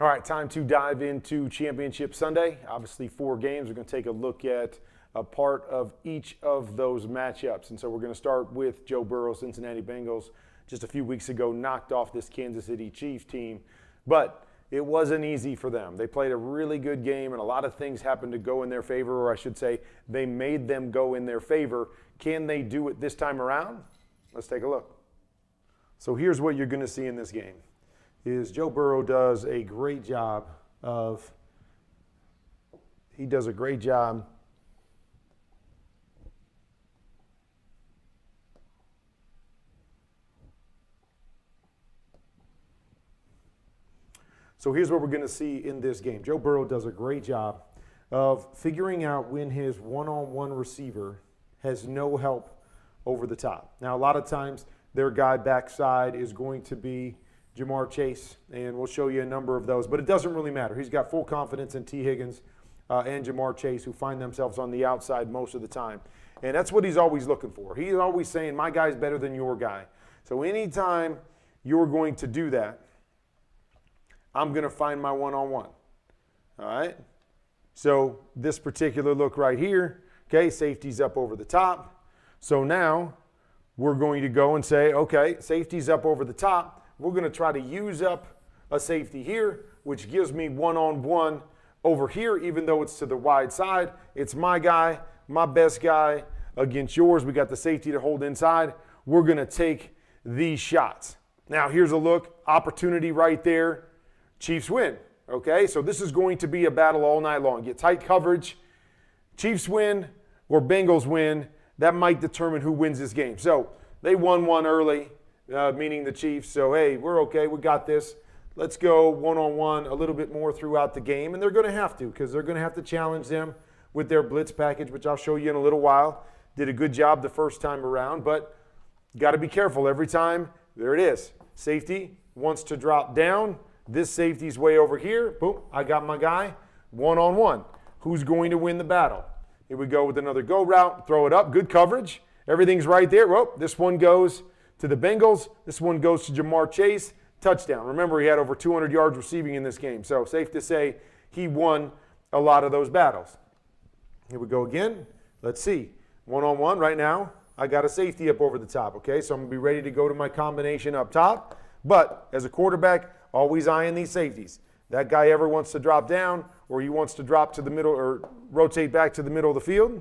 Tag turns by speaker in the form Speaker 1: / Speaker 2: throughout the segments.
Speaker 1: All right, time to dive into Championship Sunday. Obviously, 4 games. We're going to take a look at a part of each of those matchups. And so we're going to start with Joe Burrow, Cincinnati Bengals. Just a few weeks ago, knocked off this Kansas City Chiefs team. But it wasn't easy for them. They played a really good game, and a lot of things happened to go in their favor, or I should say, they made them go in their favor. Can they do it this time around? Let's take a look. So here's what you're going to see in this game. Joe Burrow does a great job of, So here's what we're going to see in this game. Joe Burrow does a great job of figuring out when his one-on-one receiver has no help over the top. Now, a lot of times their guy backside is going to be Jamar Chase, and we'll show you a number of those, but it doesn't really matter. He's got full confidence in T. Higgins and Jamar Chase, who find themselves on the outside most of the time. And that's what he's always looking for. He's always saying, my guy's better than your guy. So anytime you're going to do that, I'm going to find my one-on-one. All right? So this particular look right here, okay, safety's up over the top. So now we're going to go and say, okay, safety's up over the top. We're going to try to use up a safety here, which gives me one-on-one over here, even though it's to the wide side. It's my guy, my best guy against yours. We got the safety to hold inside. We're going to take these shots. Now, here's a look. Opportunity right there. Chiefs win. Okay, so this is going to be a battle all night long. Get tight coverage. Chiefs win or Bengals win. That might determine who wins this game. So they won one early. Meaning the Chiefs. So, hey, we're okay. We got this. Let's go one-on-one a little bit more throughout the game. And they're going to have to, because they're going to have to challenge them with their blitz package, which I'll show you in a little while. Did a good job the first time around, but got to be careful every time. There it is. Safety wants to drop down. This safety's way over here. Boom, I got my guy. One-on-one. Who's going to win the battle? Here we go with another go route. Throw it up. Good coverage. Everything's right there. Well, this one goes to the Bengals. This one goes to Jamar Chase. Touchdown. Remember, he had over 200 yards receiving in this game. So safe to say he won a lot of those battles. Here we go again. Let's see. One-on-one right now. I got a safety up over the top, okay? So I'm going to be ready to go to my combination up top. But as a quarterback, always eyeing these safeties. That guy ever wants to drop down or he wants to drop to the middle or rotate back to the middle of the field,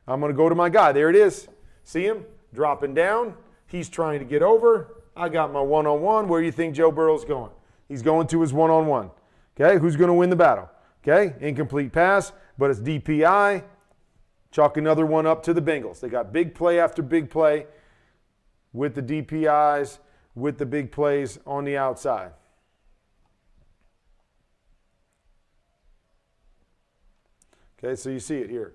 Speaker 1: I'm going to go to my guy. There it is. See him? Dropping down. He's trying to get over. I got my one-on-one. Where do you think Joe Burrow's going? He's going to his one-on-one. Okay, who's going to win the battle? Okay, incomplete pass, but it's DPI. Chalk another one up to the Bengals. They got big play after big play with the DPIs, with the big plays on the outside. Okay, so you see it here.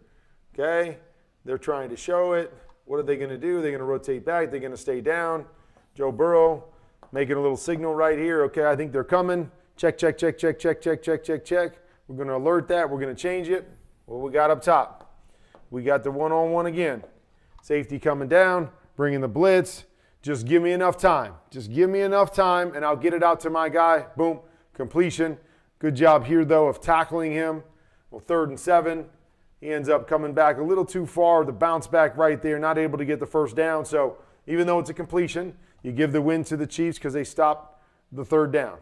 Speaker 1: Okay, they're trying to show it. What are they going to do? They're going to rotate back. They're going to stay down. Joe Burrow making a little signal right here. Okay, I think they're coming. Check, check, check, check, check, check, check, check, check. We're going to alert that. We're going to change it. What we got up top? We got the one-on-one again. Safety coming down, bringing the blitz. Just give me enough time. Just give me enough time, and I'll get it out to my guy. Boom, completion. Good job here, though, of tackling him. Well, 3rd and 7. He ends up coming back a little too far. The bounce back right there, not able to get the first down. So even though it's a completion, you give the win to the Chiefs because they stopped the 3rd down.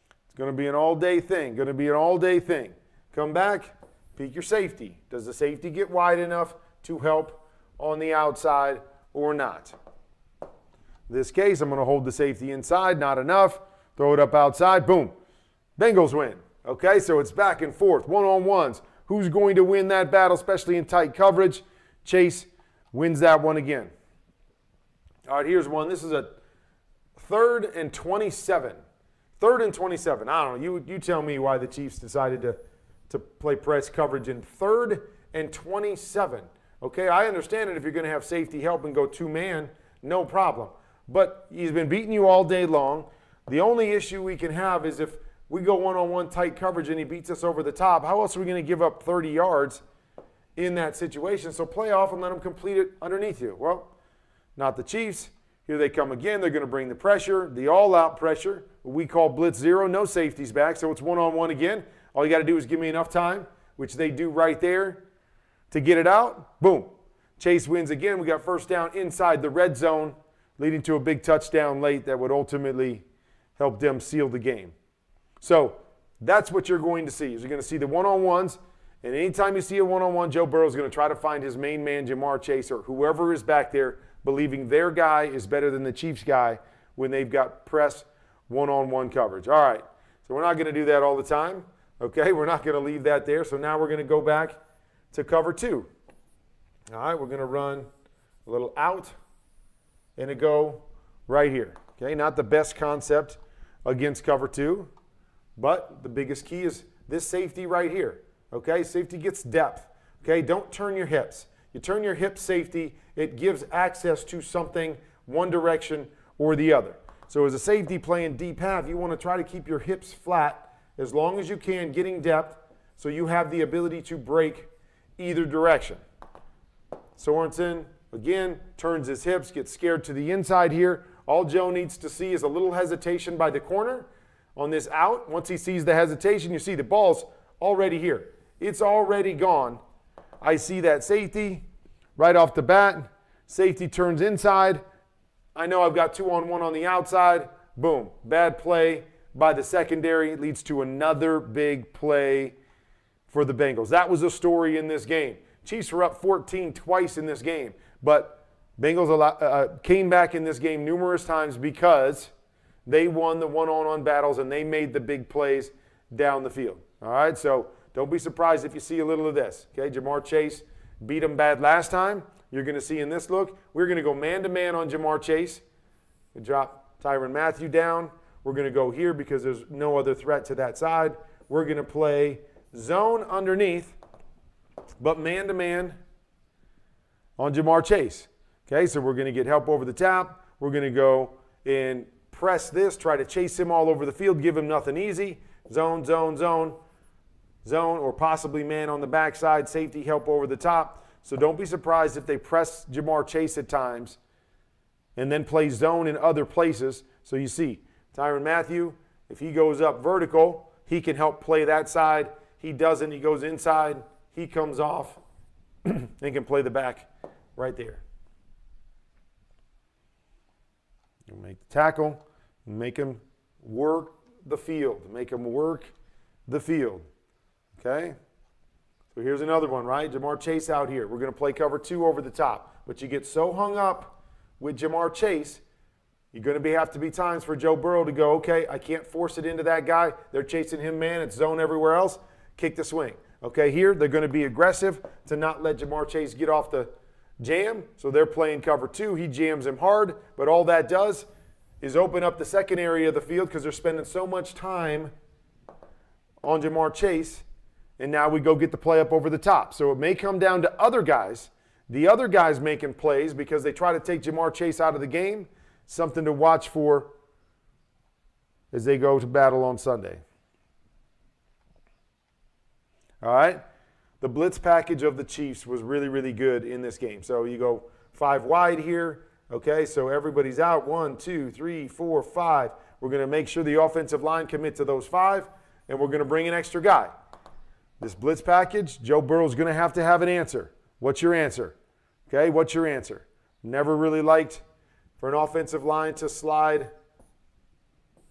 Speaker 1: It's going to be an all-day thing. Going to be an all-day thing. Come back, peek your safety. Does the safety get wide enough to help on the outside or not? In this case, I'm going to hold the safety inside. Not enough. Throw it up outside. Boom. Bengals win. Okay, so it's back and forth, one-on-ones. Who's going to win that battle, especially in tight coverage? Chase wins that one again. All right, here's one. This is a 3rd and 27. 3rd and 27. I don't know. You tell me why the Chiefs decided to play press coverage in 3rd and 27. Okay, I understand it if you're going to have safety help and go 2-man, no problem. But he's been beating you all day long. The only issue we can have is if we go one-on-one tight coverage and he beats us over the top, how else are we going to give up 30 yards in that situation? So play off and let him complete it underneath you. Well, not the Chiefs. Here they come again. They're going to bring the pressure, the all-out pressure. What we call blitz zero, no safeties back. So it's one-on-one again. All you got to do is give me enough time, which they do right there, to get it out. Boom. Chase wins again. We got first down inside the red zone, leading to a big touchdown late that would ultimately help them seal the game. So that's what you're going to see. You're going to see the one-on-ones. And anytime you see a one-on-one, Joe Burrow is going to try to find his main man, Jamar Chase, or whoever is back there, believing their guy is better than the Chiefs guy when they've got press one-on-one coverage. All right, so we're not going to do that all the time, okay? We're not going to leave that there. So now we're going to go back to cover two. All right, we're going to run a little out and a go right here, okay? Not the best concept against cover two, but the biggest key is this safety right here, okay? Safety gets depth, okay? Don't turn your hips. You turn your hip safety, it gives access to something one direction or the other. So as a safety playing deep half, you want to try to keep your hips flat as long as you can, getting depth, so you have the ability to break either direction. Sorensen, again, turns his hips, gets scared to the inside here. All Joe needs to see is a little hesitation by the corner on this out. Once he sees the hesitation, you see the ball's already here. It's already gone. I see that safety right off the bat. Safety turns inside. I know I've got 2-on-1 on the outside. Boom. Bad play by the secondary. It leads to another big play for the Bengals. That was a story in this game. Chiefs were up 14 twice in this game, but Bengals came back in this game numerous times because they won the one-on-one battles and they made the big plays down the field. All right, so don't be surprised if you see a little of this. Okay, Jamar Chase beat him bad last time. You're going to see in this look, we're going to go man-to-man on Jamar Chase. We drop Tyrann Mathieu down. We're going to go here because there's no other threat to that side. We're going to play zone underneath, but man-to-man on Jamar Chase. Okay, so we're going to get help over the top. We're going to go and press this, try to chase him all over the field, give him nothing easy. Zone, zone, zone, zone, or possibly man on the backside, safety help over the top. So don't be surprised if they press Jamar Chase at times and then play zone in other places. So you see, Tyrann Mathieu, if he goes up vertical, he can help play that side. He doesn't. He goes inside. He comes off and can play the back right there. You make the tackle, make him work the field. Make him work the field. Okay? So here's another one, right? Jamar Chase out here. We're going to play cover two over the top. But you get so hung up with Jamar Chase, you're going to have to be times for Joe Burrow to go, okay, I can't force it into that guy. They're chasing him, man. It's zone everywhere else. Kick the swing. Okay, here they're going to be aggressive to not let Jamar Chase get off the jam. So they're playing cover two. He jams him hard. But all that does is open up the second area of the field because they're spending so much time on Jamar Chase. And now we go get the play up over the top. So it may come down to other guys. The other guys making plays because they try to take Jamar Chase out of the game. Something to watch for as they go to battle on Sunday. All right? The blitz package of the Chiefs was really, really good in this game. So you go 5 wide here. Okay, so everybody's out. 1, 2, 3, 4, 5. We're going to make sure the offensive line commit to those 5, and we're going to bring an extra guy. This blitz package, Joe Burrow's going to have an answer. What's your answer? Okay, what's your answer? Never really liked for an offensive line to slide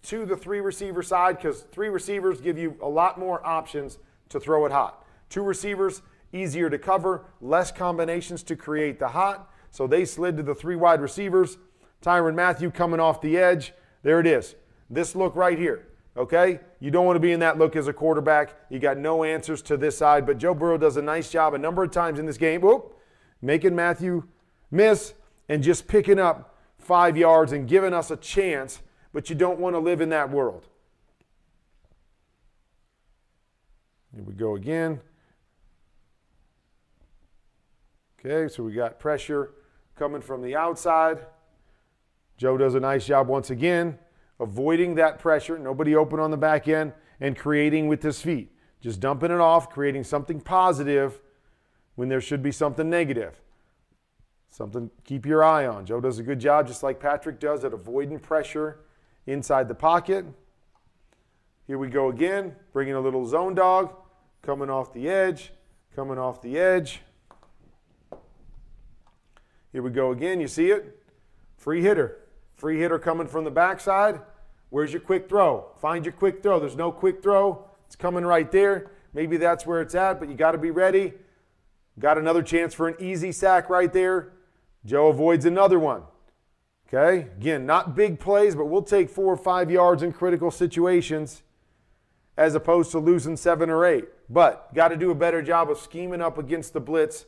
Speaker 1: to the 3 receiver side because 3 receivers give you a lot more options to throw it hot. 2 receivers, easier to cover, less combinations to create the hot. So they slid to the 3 wide receivers. Tyrann Mathieu coming off the edge. There it is. This look right here. Okay? You don't want to be in that look as a quarterback. You got no answers to this side. But Joe Burrow does a nice job a number of times in this game. Whoop, making Mathieu miss and just picking up 5 yards and giving us a chance. But you don't want to live in that world. Here we go again. Okay, so we got pressure coming from the outside. Joe does a nice job once again avoiding that pressure. Nobody open on the back end and creating with his feet. Just dumping it off, creating something positive when there should be something negative. Something to keep your eye on. Joe does a good job, just like Patrick does, at avoiding pressure inside the pocket. Here we go again, bringing a little zone dog, coming off the edge, coming off the edge. Here we go again, you see it? Free hitter. Free hitter coming from the backside. Where's your quick throw? Find your quick throw. There's no quick throw. It's coming right there. Maybe that's where it's at, but you got to be ready. Got another chance for an easy sack right there. Joe avoids another one. Okay? Again, not big plays, but we'll take 4 or 5 yards in critical situations as opposed to losing 7 or 8. But got to do a better job of scheming up against the blitz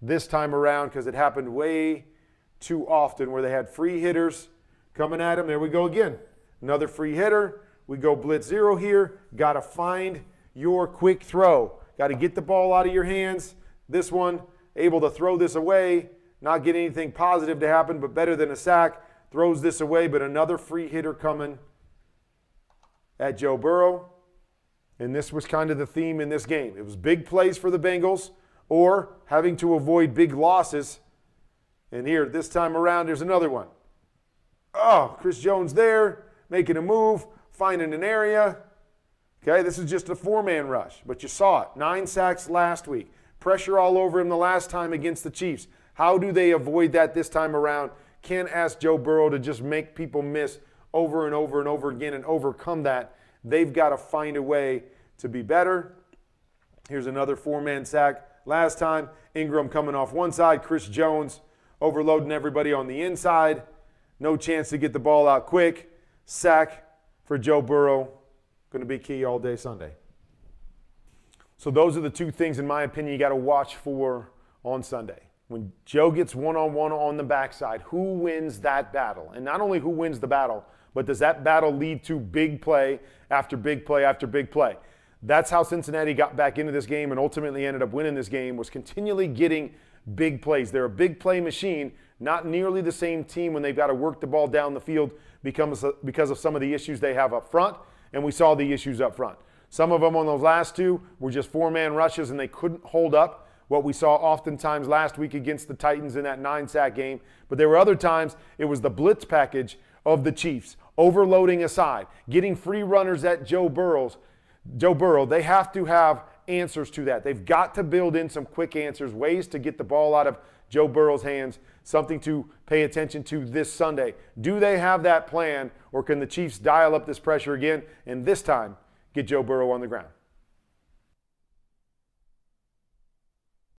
Speaker 1: this time around because it happened way too often where they had free hitters coming at him. There we go again. Another free hitter. We go blitz 0 here. Got to find your quick throw. Got to get the ball out of your hands. This one, able to throw this away, not get anything positive to happen, but better than a sack. Throws this away, but another free hitter coming at Joe Burrow. And this was kind of the theme in this game. It was big plays for the Bengals or having to avoid big losses. And here, this time around, there's another one. Oh, Chris Jones there, making a move, finding an area. Okay, this is just a 4-man rush, but you saw it. 9 sacks last week. Pressure all over him the last time against the Chiefs. How do they avoid that this time around? Can't ask Joe Burrow to just make people miss over and over and over again and overcome that. They've got to find a way to be better. Here's another 4-man sack. Last time, Ingram coming off one side, Chris Jones overloading everybody on the inside. No chance to get the ball out quick. Sack for Joe Burrow. Going to be key all day Sunday. So those are the 2 things, in my opinion, you got to watch for on Sunday. When Joe gets one-on-one on the backside, who wins that battle? And not only who wins the battle, but does that battle lead to big play after big play after big play? That's how Cincinnati got back into this game and ultimately ended up winning this game, was continually getting big plays. They're a big play machine, not nearly the same team when they've got to work the ball down the field because of some of the issues they have up front, and we saw the issues up front. Some of them on those last 2 were just 4-man rushes, and they couldn't hold up what we saw oftentimes last week against the Titans in that 9-sack game. But there were other times it was the blitz package of the Chiefs, overloading aside, getting free runners at Joe Burrow. They have to have answers to that. They've got to build in some quick answers, ways to get the ball out of Joe Burrow's hands, something to pay attention to this Sunday. Do they have that plan, or can the Chiefs dial up this pressure again and this time get Joe Burrow on the ground?